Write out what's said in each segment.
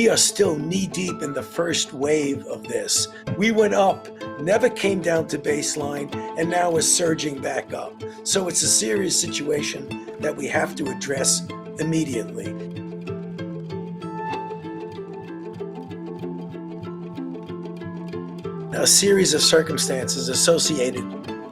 we are still knee-deep in the first wave of this. We went up, never came down to baseline, and now we're surging back up. So it's a serious situation that we have to address immediately. A series of circumstances associated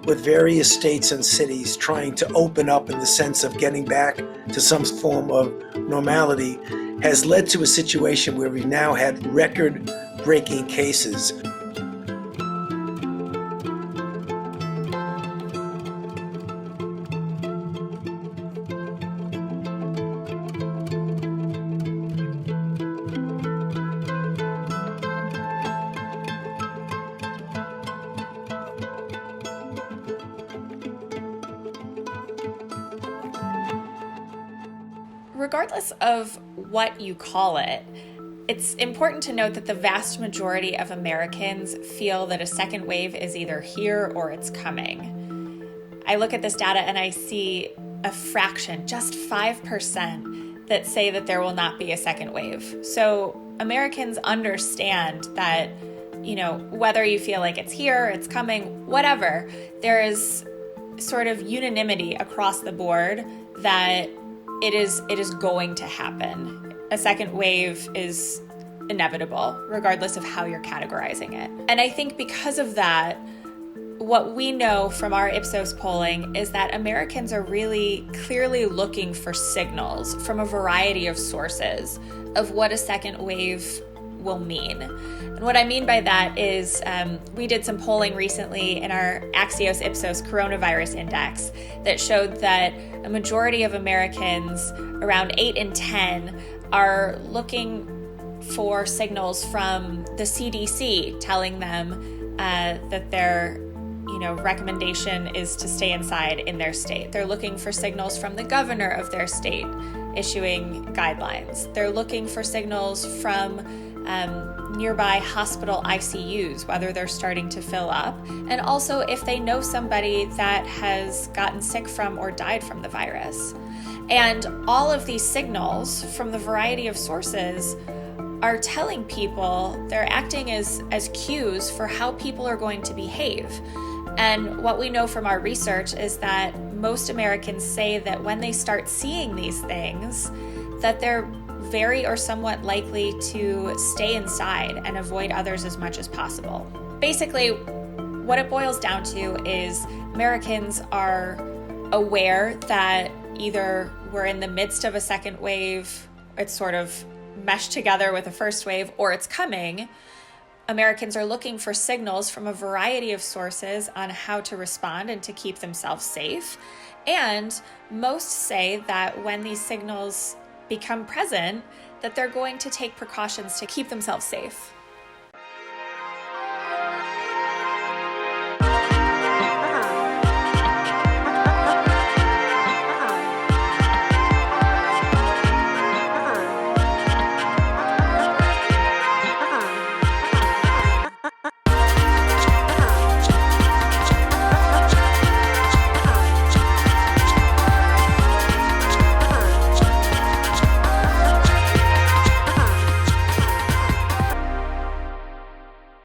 with various states and cities trying to open up in the sense of getting back to some form of normality has led to a situation where we've now had record-breaking cases. Regardless of what you call it, it's important to note that the vast majority of Americans feel that a second wave is either here or it's coming. I look at this data and I see a fraction, just 5%, that say that there will not be a second wave. So Americans understand that, whether you feel like it's here, it's coming, whatever, there is sort of unanimity across the board that it is going to happen. A second wave is inevitable, regardless of how you're categorizing it. And I think because of that, what we know from our Ipsos polling is that Americans are really clearly looking for signals from a variety of sources of what a second wave will mean. And what I mean by that is we did some polling recently in our Axios Ipsos Coronavirus Index that showed that a majority of Americans, around 8 in 10, are looking for signals from the CDC telling them that their recommendation is to stay inside in their state. They're looking for signals from the governor of their state issuing guidelines. They're looking for signals from nearby hospital ICUs, whether they're starting to fill up, and also if they know somebody that has gotten sick from or died from the virus. And all of these signals from the variety of sources are telling people, they're acting as cues for how people are going to behave. And what we know from our research is that most Americans say that when they start seeing these things, that they're very or somewhat likely to stay inside and avoid others as much as possible. Basically, what it boils down to is Americans are aware that either we're in the midst of a second wave, it's sort of meshed together with a first wave, or it's coming. Americans are looking for signals from a variety of sources on how to respond and to keep themselves safe. And most say that when these signals become present, that they're going to take precautions to keep themselves safe.